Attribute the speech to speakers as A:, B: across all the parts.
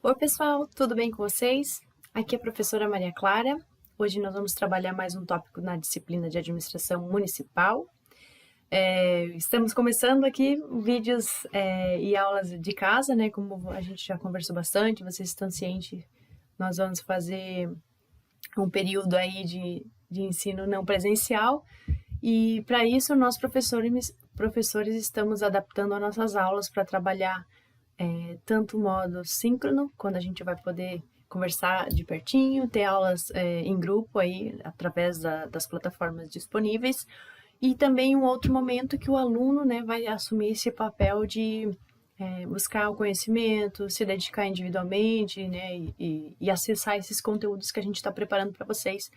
A: Oi, pessoal, tudo bem com vocês? Aqui é a professora Maria Clara. Hoje nós vamos trabalhar mais um tópico na disciplina de administração municipal. Estamos começando aqui vídeos e aulas de casa, né? Como a gente já conversou bastante, vocês estão cientes, nós vamos fazer um período aí de ensino não presencial e para isso nós professores estamos adaptando as nossas aulas para trabalhar tanto o modo síncrono, quando a gente vai poder conversar de pertinho, ter aulas em grupo aí, através das plataformas disponíveis, e também um outro momento que o aluno, né, vai assumir esse papel de buscar o conhecimento, se dedicar individualmente, né, e acessar esses conteúdos que a gente está preparando para vocês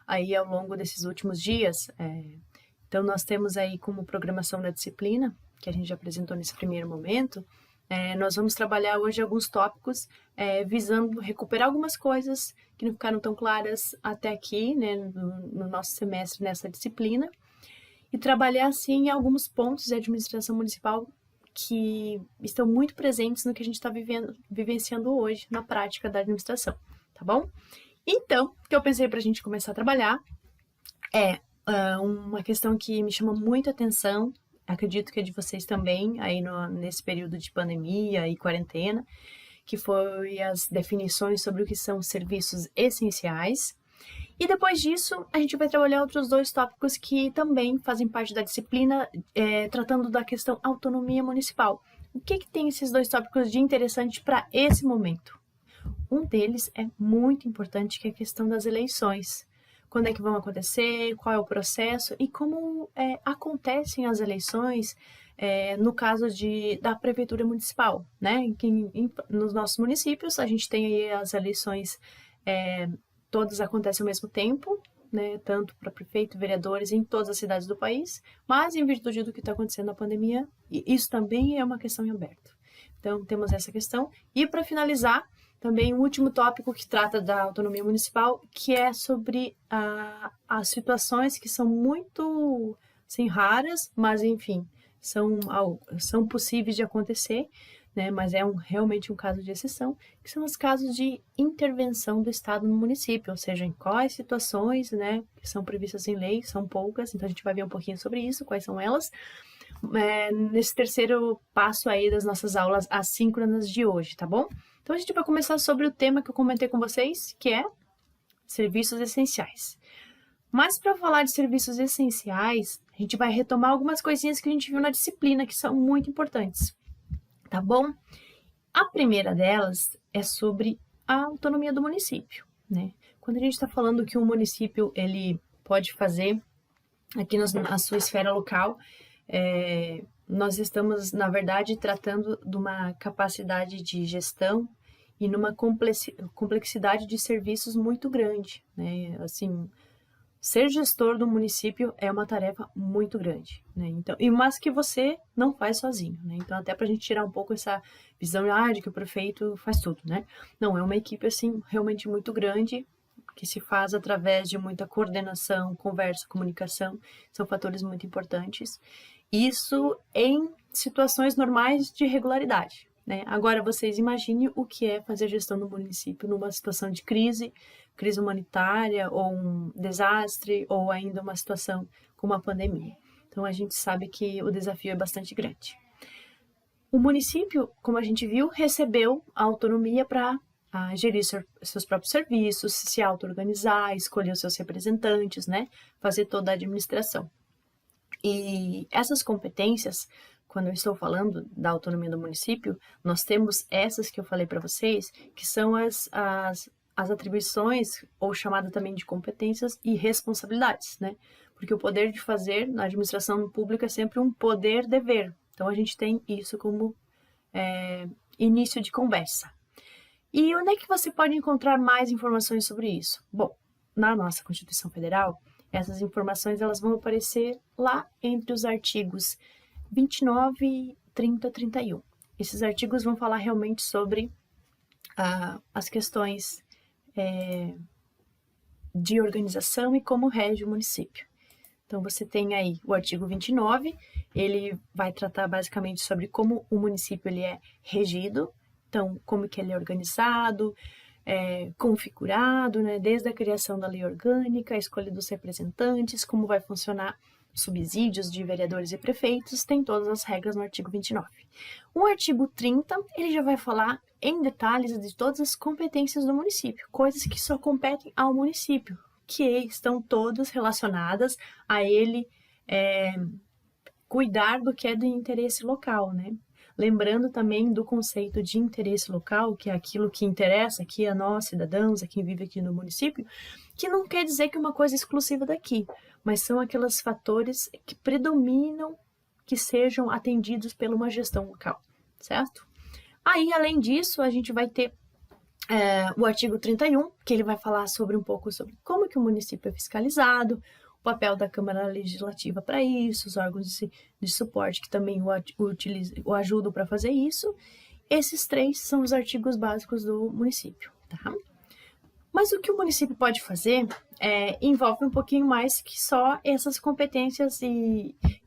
A: aí ao longo desses últimos dias. Então, nós temos aí como programação da disciplina, que a gente já apresentou nesse primeiro momento, nós vamos trabalhar hoje alguns tópicos visando recuperar algumas coisas que não ficaram tão claras até aqui, né, no nosso semestre nessa disciplina, e trabalhar, assim, alguns pontos de administração municipal que estão muito presentes no que a gente está vivenciando hoje na prática da administração, tá bom? Então, o que eu pensei para a gente começar a trabalhar é uma questão que me chama muita atenção, acredito que é de vocês também, aí nesse período de pandemia e quarentena, que foi as definições sobre o que são serviços essenciais. E depois disso, a gente vai trabalhar outros dois tópicos que também fazem parte da disciplina, tratando da questão autonomia municipal. O que tem esses dois tópicos de interessante para esse momento? Um deles é muito importante, que é a questão das eleições. Quando é que vão acontecer, qual é o processo e como acontecem as eleições no caso da prefeitura municipal, né? Nos nossos municípios, a gente tem aí as eleições, todas acontecem ao mesmo tempo, né? Tanto para prefeito, vereadores em todas as cidades do país, mas em virtude do que está acontecendo na pandemia, isso também é uma questão em aberto. Então, temos essa questão. E para finalizar, também um último tópico que trata da autonomia municipal, que é sobre as situações que são muito, assim, raras, mas, enfim, são possíveis de acontecer, né? Mas realmente um caso de exceção, que são os casos de intervenção do Estado no município, ou seja, em quais situações, né, que são previstas em lei, são poucas, então a gente vai ver um pouquinho sobre isso, quais são elas, nesse terceiro passo aí das nossas aulas assíncronas de hoje, tá bom? Então a gente vai começar sobre o tema que eu comentei com vocês, que é serviços essenciais. Mas para falar de serviços essenciais, a gente vai retomar algumas coisinhas que a gente viu na disciplina, que são muito importantes, tá bom? A primeira delas é sobre a autonomia do município, né? Quando a gente está falando que um município ele pode fazer aqui na sua esfera local, nós estamos, na verdade, tratando de uma capacidade de gestão e numa complexidade de serviços muito grande, né? Assim, ser gestor do município é uma tarefa muito grande, né? Então, mas que você não faz sozinho, né? Então, até para a gente tirar um pouco essa visão de que o prefeito faz tudo, né? Não, é uma equipe, assim, realmente muito grande, que se faz através de muita coordenação, conversa, comunicação, são fatores muito importantes. Isso em situações normais de regularidade, né? Agora, vocês imaginem o que é fazer gestão do município numa situação de crise humanitária, ou um desastre, ou ainda uma situação como a pandemia. Então, a gente sabe que o desafio é bastante grande. O município, como a gente viu, recebeu a autonomia para gerir seus próprios serviços, se auto-organizar, escolher os seus representantes, né? Fazer toda a administração. E essas competências, quando eu estou falando da autonomia do município, nós temos essas que eu falei para vocês, que são as atribuições, ou chamada também de competências e responsabilidades, né? Porque o poder de fazer na administração pública é sempre um poder-dever. Então, a gente tem isso como início de conversa. E onde é que você pode encontrar mais informações sobre isso? Bom, na nossa Constituição Federal, essas informações elas vão aparecer lá entre os artigos 29, 30, 31. Esses artigos vão falar realmente sobre as questões de organização e como rege o município. Então, você tem aí o artigo 29, ele vai tratar basicamente sobre como o município ele é regido. Então, como que ele é organizado, configurado, né? Desde a criação da lei orgânica, a escolha dos representantes, como vai funcionar subsídios de vereadores e prefeitos, tem todas as regras no artigo 29. O artigo 30, ele já vai falar em detalhes de todas as competências do município, coisas que só competem ao município, que estão todas relacionadas a ele cuidar do que é do interesse local, né? Lembrando também do conceito de interesse local, que é aquilo que interessa aqui a nós, cidadãos, a quem vive aqui no município, que não quer dizer que é uma coisa exclusiva daqui, mas são aqueles fatores que predominam que sejam atendidos por uma gestão local, certo? Aí, além disso, a gente vai ter o artigo 31, que ele vai falar sobre um pouco sobre como que o município é fiscalizado, o papel da Câmara Legislativa para isso, os órgãos de suporte que também o ajudam para fazer isso. Esses 3 são os artigos básicos do município, tá? Mas o que o município pode fazer envolve um pouquinho mais que só essas competências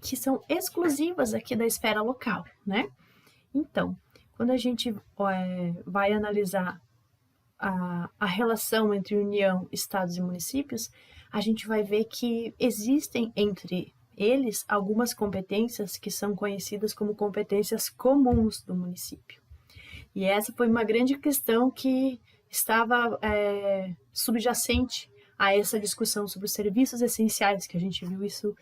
A: que são exclusivas aqui da esfera local, né? Então, quando a gente vai analisar a relação entre União, Estados e municípios, a gente vai ver que existem entre eles algumas competências que são conhecidas como competências comuns do município. E essa foi uma grande questão que estava subjacente a essa discussão sobre os serviços essenciais, que a gente viu isso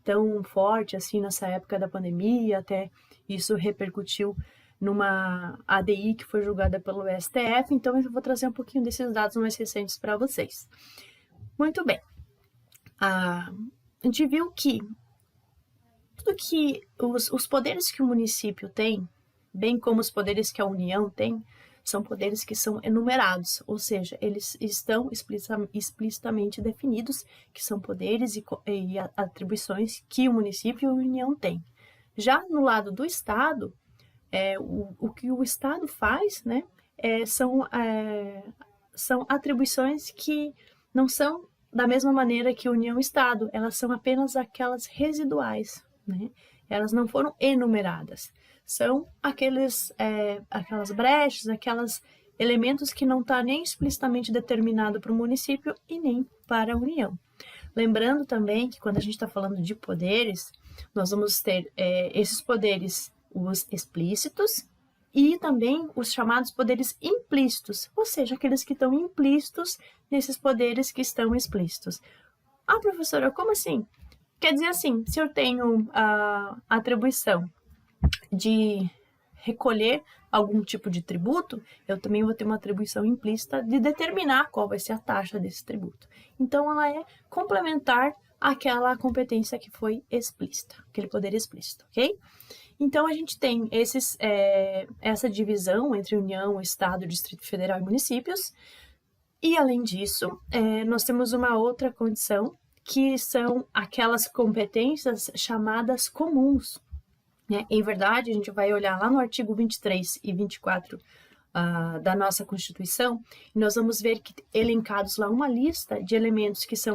A: tão forte assim nessa época da pandemia, até isso repercutiu numa ADI que foi julgada pelo STF, então eu vou trazer um pouquinho desses dados mais recentes para vocês. Muito bem. A gente viu que tudo que os poderes que o município tem, bem como os poderes que a União tem, são poderes que são enumerados, ou seja, eles estão explicitamente definidos, que são poderes e atribuições que o município e a União têm. Já no lado do Estado, o que o Estado faz, né, são atribuições que não são da mesma maneira que União e Estado, elas são apenas aquelas residuais, né? Elas não foram enumeradas. São aquelas brechas, aqueles elementos que não está nem explicitamente determinado para o município e nem para a União. Lembrando também que quando a gente está falando de poderes, nós vamos ter esses poderes, os explícitos, e também os chamados poderes implícitos, ou seja, aqueles que estão implícitos nesses poderes que estão explícitos. Ah, professora, como assim? Quer dizer assim, se eu tenho a atribuição de recolher algum tipo de tributo, eu também vou ter uma atribuição implícita de determinar qual vai ser a taxa desse tributo. Então, ela é complementar àquela competência que foi explícita, aquele poder explícito, ok? Então, a gente tem essa divisão entre União, Estado, Distrito Federal e municípios. E, além disso, nós temos uma outra condição, que são aquelas competências chamadas comuns. Né? Em verdade, a gente vai olhar lá no artigo 23 e 24 da nossa Constituição, e nós vamos ver que elencados lá uma lista de elementos que são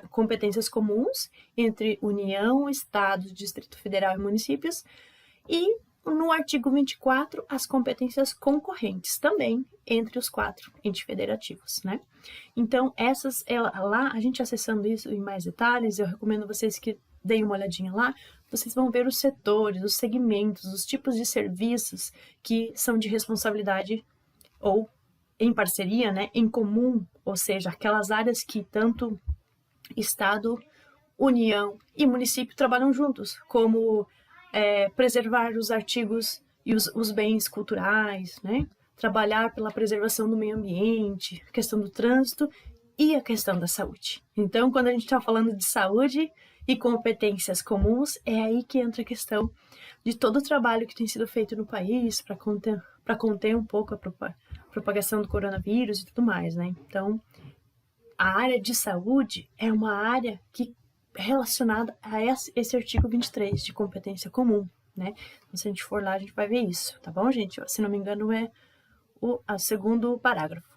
A: competências comuns entre União, Estado, Distrito Federal e municípios, e no artigo 24, as competências concorrentes também entre os 4 entes federativos, né? Então, lá, a gente acessando isso em mais detalhes, eu recomendo vocês que deem uma olhadinha lá, vocês vão ver os setores, os segmentos, os tipos de serviços que são de responsabilidade ou em parceria, né, em comum, ou seja, aquelas áreas que tanto Estado, União e município trabalham juntos, como preservar os artigos e os bens culturais, né, trabalhar pela preservação do meio ambiente, a questão do trânsito e a questão da saúde. Então, quando a gente está falando de saúde e competências comuns, é aí que entra a questão de todo o trabalho que tem sido feito no país para conter um pouco a propagação do coronavírus e tudo mais, né? Então, a área de saúde é uma área que é relacionada a esse artigo 23 de competência comum, né? Então, se a gente for lá, a gente vai ver isso, tá bom, gente? Se não me engano, é o segundo parágrafo.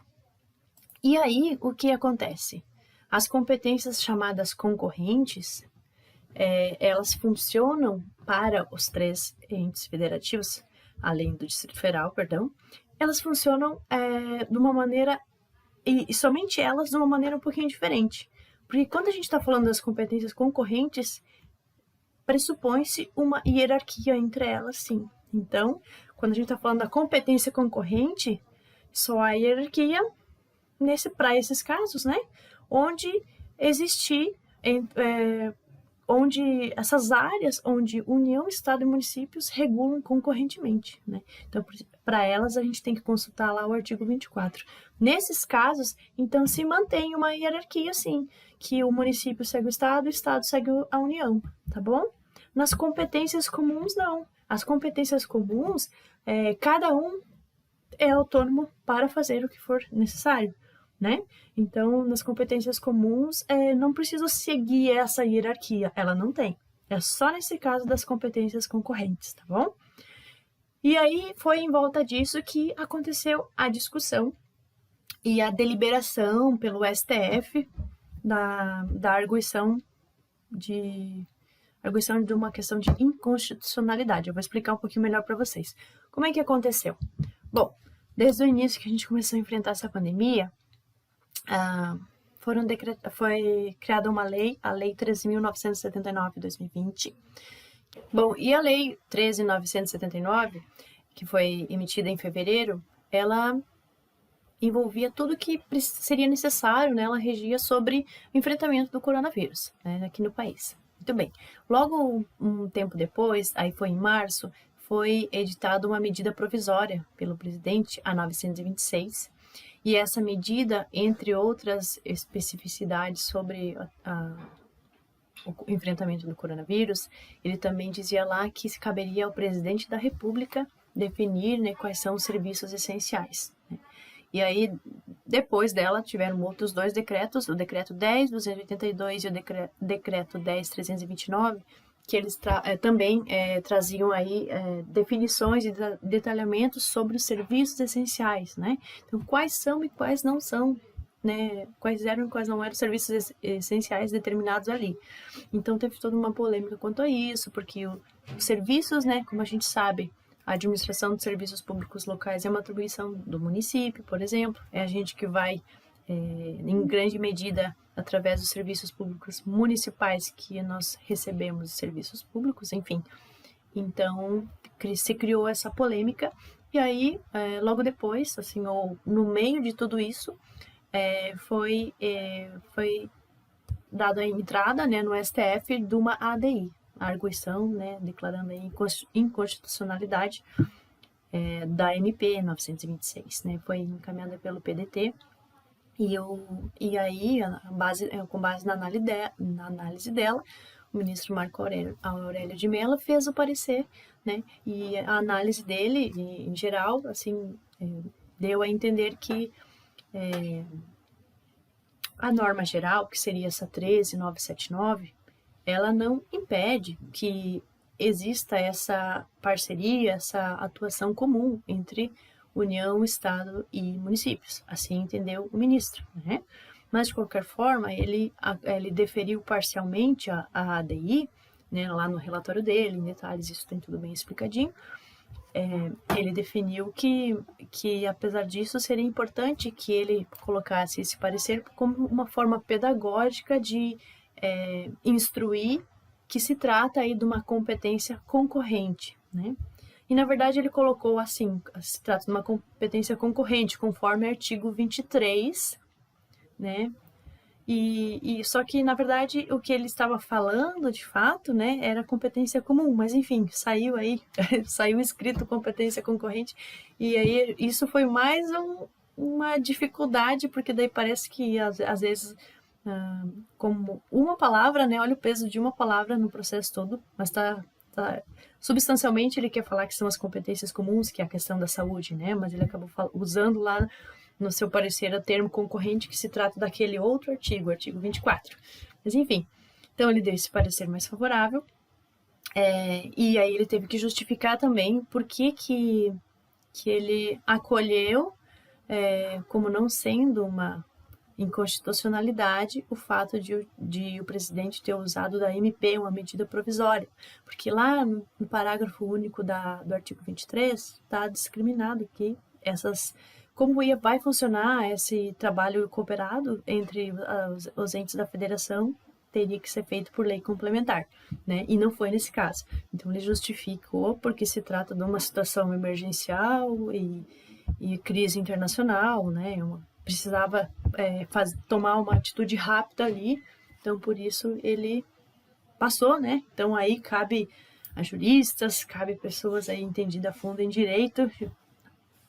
A: E aí, o que acontece? As competências chamadas concorrentes, elas funcionam para os 3 entes federativos além do Distrito Federal, perdão, elas funcionam de uma maneira, e somente elas de uma maneira um pouquinho diferente. Porque quando a gente está falando das competências concorrentes, pressupõe-se uma hierarquia entre elas, sim. Então, quando a gente está falando da competência concorrente, só há hierarquia para esses casos, né? Onde existir, onde essas áreas onde União, Estado e municípios regulam concorrentemente, né? Então, para elas, a gente tem que consultar lá o artigo 24. Nesses casos, então, se mantém uma hierarquia, sim, que o município segue o Estado segue a União, tá bom? Nas competências comuns, não. As competências comuns, cada um é autônomo para fazer o que for necessário, né? Então, nas competências comuns, não precisa seguir essa hierarquia, ela não tem. É só nesse caso das competências concorrentes, tá bom? E aí foi em volta disso que aconteceu a discussão e a deliberação pelo STF da arguição de uma questão de inconstitucionalidade. Eu vou explicar um pouquinho melhor para vocês. Como é que aconteceu? Bom, desde o início que a gente começou a enfrentar essa pandemia, foi criada uma lei, a Lei 13.979 de 2020. Bom, e a Lei 13.979, que foi emitida em fevereiro, ela envolvia tudo que seria necessário, né? Ela regia sobre o enfrentamento do coronavírus, né, aqui no país. Muito bem. Logo um tempo depois, aí foi em março, foi editada uma medida provisória pelo presidente, a 926, e essa medida, entre outras especificidades sobre o enfrentamento do coronavírus, ele também dizia lá que se caberia ao presidente da República definir, né, quais são os serviços essenciais, né? E aí, depois dela, tiveram outros dois decretos, o decreto 10.282 e o decreto 10.329, que eles também traziam aí definições e detalhamentos sobre os serviços essenciais, né? Então, quais são e quais não são, né? Quais eram e quais não eram os serviços essenciais determinados ali. Então, teve toda uma polêmica quanto a isso, porque os serviços, né, como a gente sabe, a administração de serviços públicos locais é uma atribuição do município, por exemplo. É a gente que vai, em grande medida, através dos serviços públicos municipais que nós recebemos os serviços públicos, enfim. Então, se criou essa polêmica. E aí, logo depois, assim, ou no meio de tudo isso, foi dada a entrada, né, no STF de uma ADI, a arguição, né, declarando a inconstitucionalidade da MP 926, né, foi encaminhada pelo PDT, e aí, com base na análise dela, o ministro Marco Aurélio de Mello fez o parecer, né, e a análise dele, em geral, assim, deu a entender que a norma geral, que seria essa 13.979, ela não impede que exista essa parceria, essa atuação comum entre União, Estado e municípios. Assim entendeu o ministro, né? Mas, de qualquer forma, ele deferiu parcialmente a ADI, né, lá no relatório dele, em detalhes, isso tem tudo bem explicadinho. Ele definiu que, apesar disso, seria importante que ele colocasse esse parecer como uma forma pedagógica de instruir que se trata aí de uma competência concorrente, né? E, na verdade, ele colocou assim, se trata de uma competência concorrente, conforme artigo 23, né? E só que, na verdade, o que ele estava falando, de fato, né, era competência comum, mas enfim, saiu aí, saiu escrito competência concorrente, e aí isso foi mais uma dificuldade, porque daí parece que, às vezes, como uma palavra, né, olha o peso de uma palavra no processo todo, mas substancialmente ele quer falar que são as competências comuns, que é a questão da saúde, né, mas ele acabou usando lá no seu parecer o termo concorrente, que se trata daquele outro artigo, artigo 24. Mas enfim, então ele deu esse parecer mais favorável, e aí ele teve que justificar também por que ele acolheu como não sendo inconstitucionalidade o fato de o presidente ter usado da MP, uma medida provisória, porque lá no parágrafo único do artigo 23 está discriminado que como vai funcionar esse trabalho cooperado entre os entes da federação teria que ser feito por lei complementar, né? E não foi nesse caso. Então ele justificou porque se trata de uma situação emergencial e crise internacional, né? Precisava tomar uma atitude rápida ali, então por isso ele passou, né? Então aí cabe a juristas, cabe pessoas aí entendidas a fundo em direito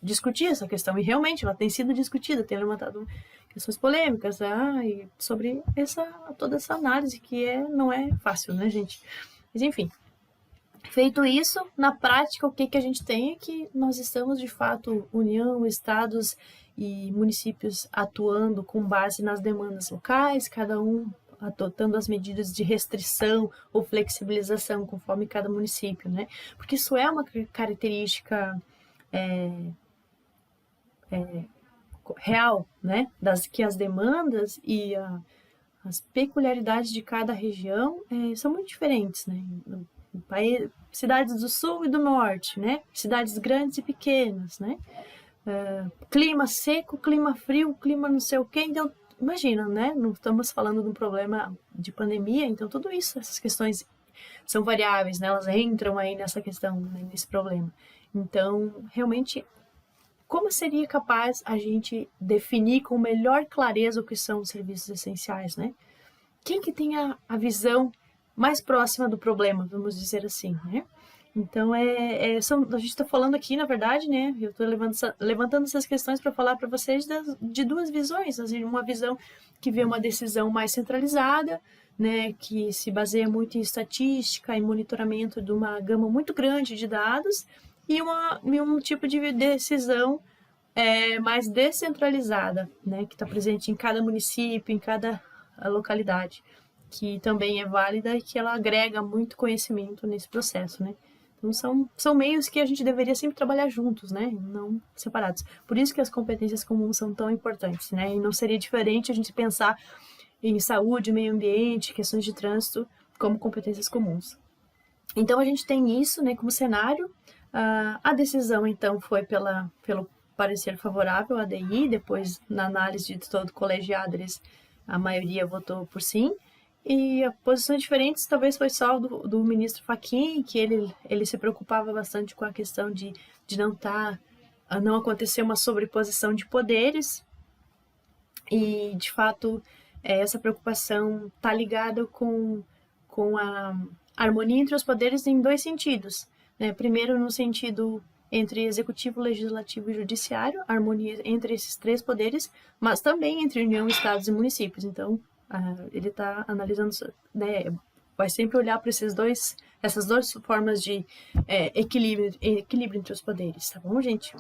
A: discutir essa questão, e realmente ela tem sido discutida, tem levantado questões polêmicas e sobre toda essa análise que não é fácil, né, gente? Mas enfim, feito isso, na prática o que a gente tem é que nós estamos de fato, União, estados e municípios atuando com base nas demandas locais, cada um adotando as medidas de restrição ou flexibilização conforme cada município, né? Porque isso é uma característica real, né? Que as demandas e as peculiaridades de cada região são muito diferentes, né? Cidades do sul e do norte, né? Cidades grandes e pequenas, né? Clima seco, clima frio, clima não sei o quê. Então, imagina, né? Não estamos falando de um problema de pandemia, então tudo isso, essas questões são variáveis, né? Elas entram aí nessa questão, né? Nesse problema. Então, realmente, como seria capaz a gente definir com melhor clareza o que são os serviços essenciais, né? Quem que tem a visão mais próxima do problema, vamos dizer assim, né? Então, a gente está falando aqui, na verdade, né? Eu estou levantando essas questões para falar para vocês de duas visões. Assim, uma visão que vê uma decisão mais centralizada, né? Que se baseia muito em estatística e monitoramento de uma gama muito grande de dados, e um tipo de decisão mais descentralizada, né, que está presente em cada município, em cada localidade, que também é válida e que ela agrega muito conhecimento nesse processo, né. Então, são meios que a gente deveria sempre trabalhar juntos, né, não separados. Por isso que as competências comuns são tão importantes, né, e não seria diferente a gente pensar em saúde, meio ambiente, questões de trânsito como competências comuns. Então, a gente tem isso, né, como cenário. A decisão, então, foi pelo parecer favorável à ADI, depois, na análise de todo o colegiado, a maioria votou por sim, e posições diferentes, talvez foi só do ministro Fachin, que ele se preocupava bastante com a questão de não acontecer uma sobreposição de poderes, e, de fato, essa preocupação está ligada com a harmonia entre os poderes em dois sentidos, né? Primeiro, no sentido entre executivo, legislativo e judiciário, a harmonia entre esses três poderes, mas também entre União, estados e municípios. Então, ele está analisando, né, vai sempre olhar para essas duas formas de equilíbrio entre os poderes, tá bom, gente?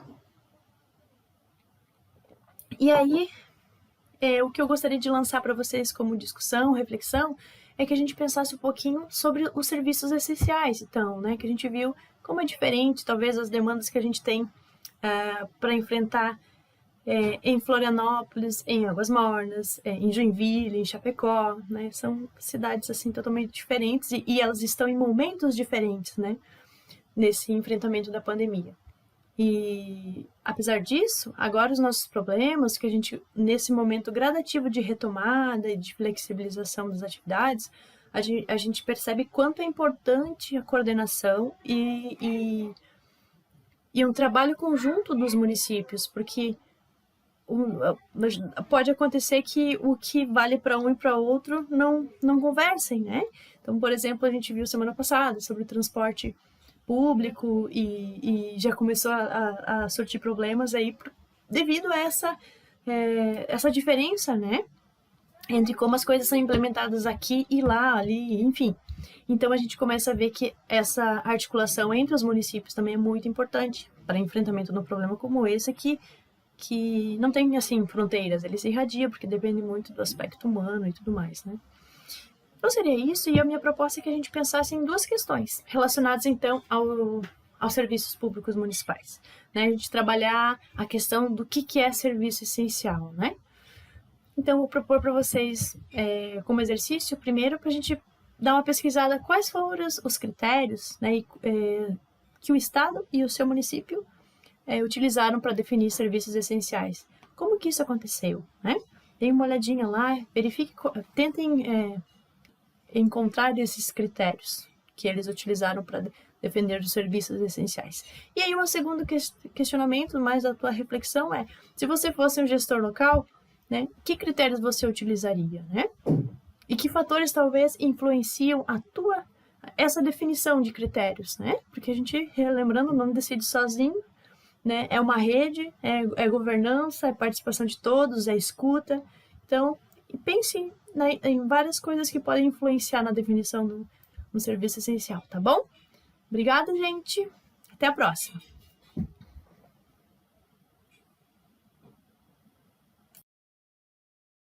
A: E aí, o que eu gostaria de lançar para vocês como discussão, reflexão, é que a gente pensasse um pouquinho sobre os serviços essenciais, então, né, que a gente viu como é diferente, talvez, as demandas que a gente tem para enfrentar em Florianópolis, em Águas Mornas, em Joinville, em Chapecó, né, são cidades, assim, totalmente diferentes e elas estão em momentos diferentes, né, nesse enfrentamento da pandemia. E, apesar disso, agora os nossos problemas, que a gente, nesse momento gradativo de retomada e de flexibilização das atividades, a gente percebe quanto é importante a coordenação e um trabalho conjunto dos municípios, porque pode acontecer que o que vale para um e para outro não conversem, né? Então, por exemplo, a gente viu semana passada sobre o transporte público e já começou a surtir problemas aí devido a essa diferença, né, entre como as coisas são implementadas aqui e lá, ali, enfim. Então a gente começa a ver que essa articulação entre os municípios também é muito importante para enfrentamento de um problema como esse que não tem, assim, fronteiras, ele se irradia porque depende muito do aspecto humano e tudo mais, né. Então seria isso, e a minha proposta é que a gente pensasse em duas questões relacionadas, então, aos serviços públicos municipais, né? A gente trabalhar a questão do que é serviço essencial, né? Então, vou propor para vocês, como exercício, primeiro, para a gente dar uma pesquisada quais foram os critérios, né, que o Estado e o seu município utilizaram para definir serviços essenciais. Como que isso aconteceu, né? Deem uma olhadinha lá, verifique, tentem encontrar esses critérios que eles utilizaram para defender os serviços essenciais. E aí, um segundo questionamento, mais da tua reflexão se você fosse um gestor local, né, que critérios você utilizaria, né? E que fatores talvez influenciam essa definição de critérios, né? Porque a gente, lembrando, não decide sozinho, né? É uma rede, é governança, é participação de todos, é escuta. Então, pense em várias coisas que podem influenciar na definição do serviço essencial, tá bom? Obrigada, gente. Até a próxima.